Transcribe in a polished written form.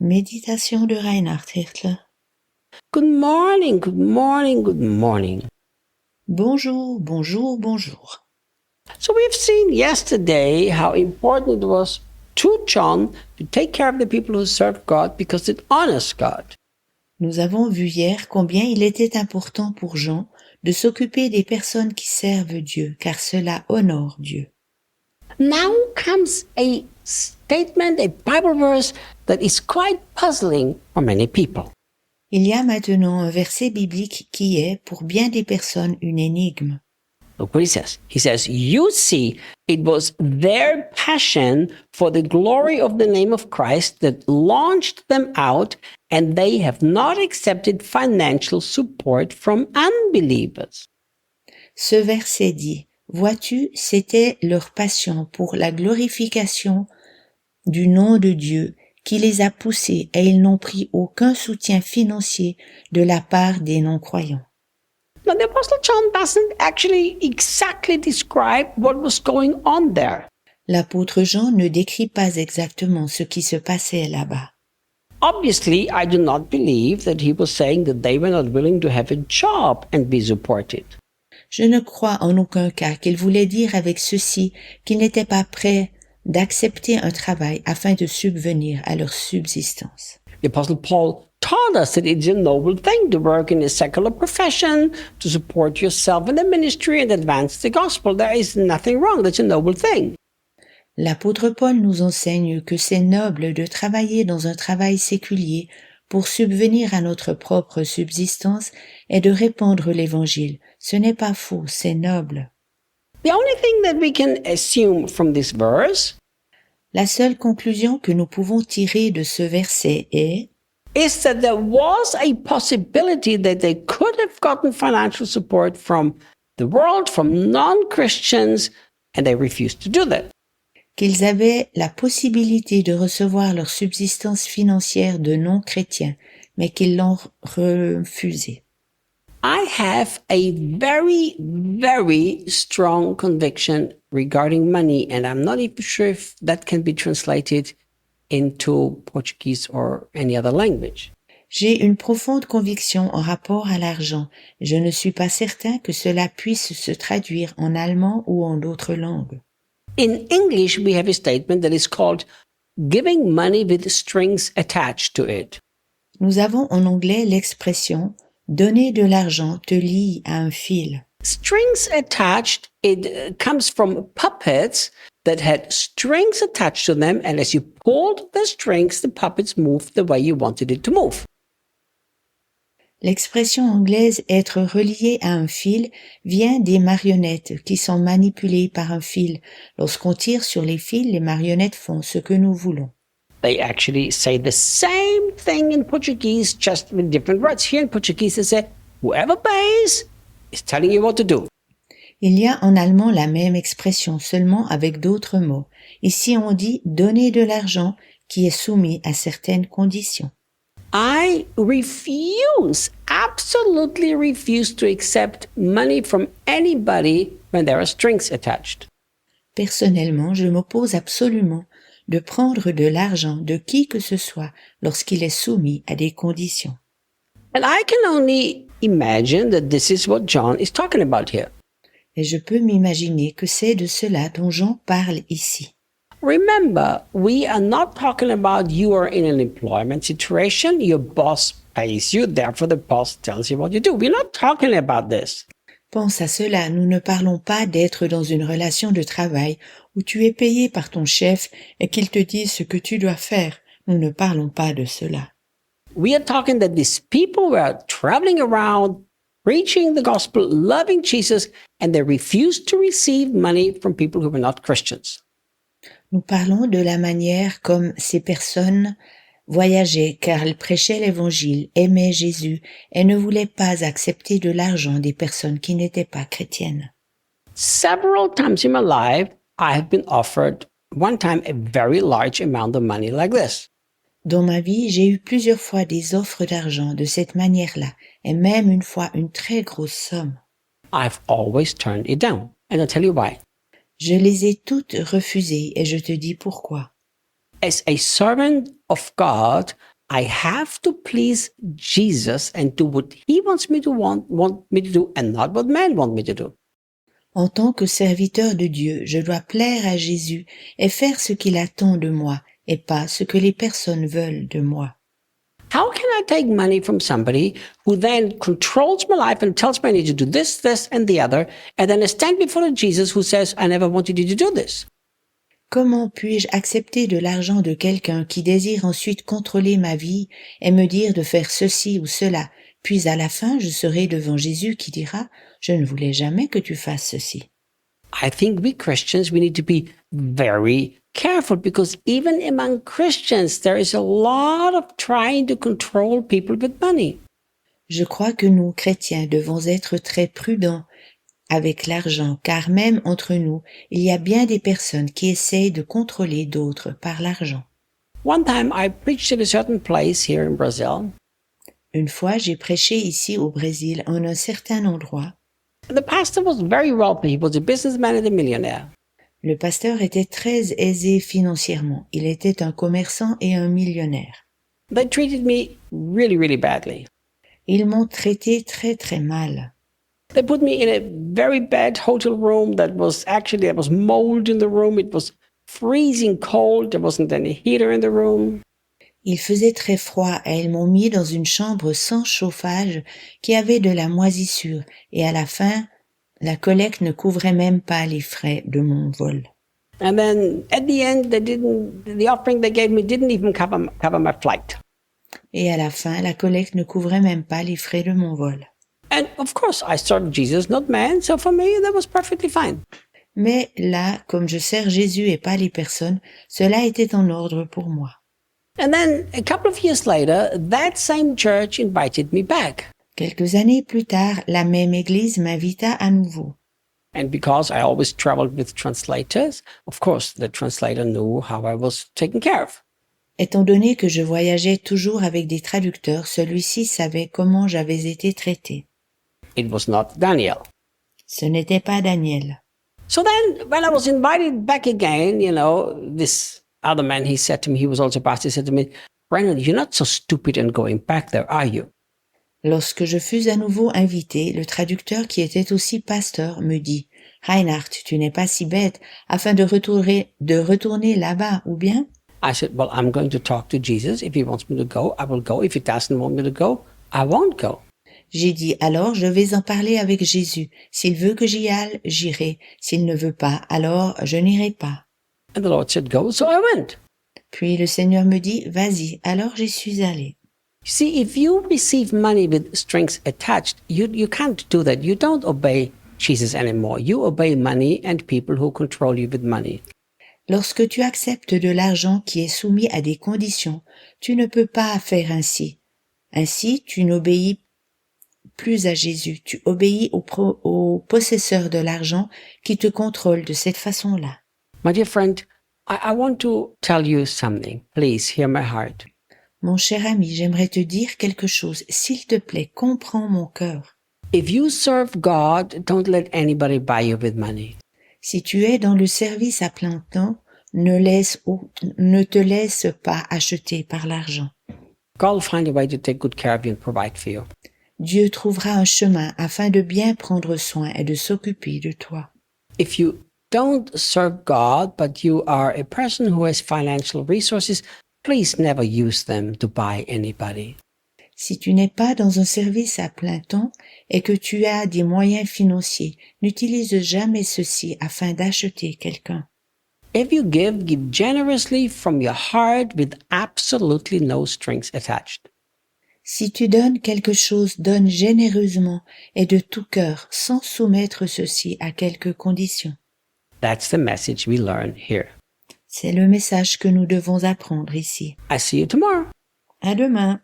Méditation de Reinhard Hirtler. Good morning, good morning, good morning. Bonjour, bonjour, bonjour. So we've seen yesterday how important it was to John to take care of the people who serve God because it honors God. Nous avons vu hier combien il était important pour Jean de s'occuper des personnes qui servent Dieu, car cela honore Dieu. Now comes a statement, a Bible verse that is quite puzzling for many people. Il y a maintenant un verset biblique qui est, pour bien des personnes, une énigme. Look what he says. He says, you see, it was their passion for the glory of the name of Christ that launched them out, and they have not accepted financial support from unbelievers. Ce verset dit, vois-tu, c'était leur passion pour la glorification du nom de Dieu qui les a poussés et ils n'ont pris aucun soutien financier de la part des non-croyants. Now, the Apostle John doesn't actually exactly describe what was going on there. L'apôtre Jean ne décrit pas exactement ce qui se passait là-bas. Obviously, I do not believe that he was saying that they were not willing to have a job and be supported. Je ne crois en aucun cas qu'il voulait dire avec ceci qu'ils n'étaient pas prêts d'accepter un travail afin de subvenir à leur subsistance. The Apostle Paul taught us that it's a noble thing to work in a secular profession, to support yourself in the ministry and advance the gospel. There is nothing wrong. That's a noble thing. L'apôtre Paul nous enseigne que c'est noble de travailler dans un travail séculier pour subvenir à notre propre subsistance et de répandre l'Évangile. Ce n'est pas faux, c'est noble. The only thing that we can assume from this verse La seule conclusion que nous pouvons tirer de ce verset est is that there was a possibility that they could have gotten financial support from the world, from non-Christians, and they refused to do that. qu'ils avaient la possibilité de recevoir leur subsistance financière de non-chrétiens, mais qu'ils l'ont refusé. I have a very, very strong conviction regarding money, and I'm not even sure if that can be translated into Portuguese or any other language. J'ai une profonde conviction en rapport à l'argent. Je ne suis pas certain que cela puisse se traduire en allemand ou en d'autres langues. In English, we have a statement that is called giving money with strings attached to it. Nous avons en anglais l'expression « donner de l'argent te lie à un fil ». Strings attached, it comes from puppets that had strings attached to them, and as you pulled the strings, the puppets moved the way you wanted it to move. L'expression anglaise « être relié à un fil » vient des marionnettes qui sont manipulées par un fil. Lorsqu'on tire sur les fils, les marionnettes font ce que nous voulons. They actually say the same thing in Portuguese, just with different words. Here in Portuguese, they say, whoever pays is telling you what to do. Il y a en allemand la même expression, seulement avec d'autres mots. Ici, on dit « donner de l'argent » qui est soumis à certaines conditions. I refuse, absolutely refuse to accept money from anybody when there are strings attached. Personnellement, je m'oppose absolument de prendre de l'argent de qui que ce soit lorsqu'il est soumis à des conditions. And I can only imagine that this is what John is talking about here. Et je peux m'imaginer que c'est de cela dont Jean parle ici. Remember, we are not talking about you are in an employment situation, your boss pays you, therefore the boss tells you what you do. We're not talking about this. Pense à cela, nous ne parlons pas d'être dans une relation de travail où tu es payé par ton chef et qu'il te dit ce que tu dois faire. Nous ne parlons pas de cela. We are talking that these people were traveling around, preaching the gospel, loving Jesus, and they refused to receive money from people who were not Christians. Nous parlons de la manière comme ces personnes voyageaient car elles prêchaient l'évangile, aimaient Jésus et ne voulaient pas accepter de l'argent des personnes qui n'étaient pas chrétiennes. Several times in my life, I have been offered one time a very large amount of money like this. Dans ma vie, j'ai eu plusieurs fois des offres d'argent de cette manière-là et même une fois une très grosse somme. I've always turned it down, and I'll tell you why. Je les ai toutes refusées et je te dis pourquoi. As a servant of God, I have to please Jesus and do what he wants me to want me to do and not what men want me to do. En tant que serviteur de Dieu, je dois plaire à Jésus et faire ce qu'il attend de moi et pas ce que les personnes veulent de moi. How can I take money from somebody who then controls my life and tells me I need to do this, this, and the other, and then I stand before Jesus who says, I never wanted you to do this? Comment puis-je accepter de l'argent de quelqu'un qui désire ensuite contrôler ma vie et me dire de faire ceci ou cela, puis à la fin je serai devant Jésus qui dira « Je ne voulais jamais que tu fasses ceci ». I think we Christians, we need to be very careful because even among Christians, there is a lot of trying to control people with money. Je crois que nous, chrétiens, devons être très prudents avec l'argent, car même entre nous, il y a bien des personnes qui essayent de contrôler d'autres par l'argent. One time I preached at a certain place here in Brazil. Une fois, j'ai prêché ici au Brésil en un certain endroit. The pastor was very wealthy. He was a businessman and a millionaire. Le pasteur était très aisé financièrement. Il était un commerçant et un millionnaire. They treated me really, really badly. Ils m'ont traité très très mal. They put me in a very bad hotel room there was mold in the room. It was freezing cold. There wasn't any heater in the room. Il faisait très froid et ils m'ont mis dans une chambre sans chauffage qui avait de la moisissure et à la fin, la collecte ne couvrait même pas les frais de mon vol. And then at the end, the offering they gave me didn't even cover my flight. Et à la fin, la collecte ne couvrait même pas les frais de mon vol. And of course, I served Jesus, not man. So for me, that was perfectly fine. Mais là, comme je sers Jésus et pas les personnes, cela était en ordre pour moi. And then a couple of years later, that same church invited me back. Quelques années plus tard, la même église m'invita à nouveau. And because I always traveled with translators, of course, the translator knew how I was taken care of. Étant donné que je voyageais toujours avec des traducteurs, celui-ci savait comment j'avais été traité. It was not Daniel. Ce n'était pas Daniel. So then, when I was invited back again, this other man, he said to me, he was also a pastor, he said to me, Reinhard, you're not so stupid in going back there, are you? Lorsque je fus à nouveau invité, le traducteur qui était aussi pasteur me dit « Reinhard, tu n'es pas si bête afin de retourner là-bas, ou bien ?» I said, well, I'm going to talk to Jesus. If he wants me to go, I will go. If he doesn't want me to go, I won't go. J'ai dit « Alors je vais en parler avec Jésus. S'il veut que j'y aille, j'irai. S'il ne veut pas, alors je n'irai pas. » And the Lord said, go, so I went. Puis le Seigneur me dit « Vas-y. » Alors j'y suis allé. You see, if you receive money with strings attached, you can't do that. You don't obey Jesus anymore. You obey money and people who control you with money. Lorsque tu acceptes de l'argent qui est soumis à des conditions, tu ne peux pas faire ainsi. Ainsi, tu n'obéis plus à Jésus. Tu obéis au possesseur de l'argent qui te contrôle de cette façon-là. My dear friend, I want to tell you something. Please hear my heart. Mon cher ami, j'aimerais te dire quelque chose. S'il te plaît, comprends mon cœur. If you serve God, don't let anybody buy you with money. Si tu es dans le service à plein temps, ne te laisse pas acheter par l'argent. God will find a way to take good care of you and provide for you. Dieu trouvera un chemin afin de bien prendre soin et de s'occuper de toi. If you don't serve God, but you are a person who has financial resources, please never use them to buy anybody. Si tu n'es pas dans un service à plein temps et que tu as des moyens financiers, n'utilise jamais ceci afin d'acheter quelqu'un. If you give generously from your heart with absolutely no strings attached. Si tu donnes quelque chose, donne généreusement et de tout cœur, sans soumettre ceci à quelques conditions. That's the message we learn here. C'est le message que nous devons apprendre ici. I see you tomorrow. À demain.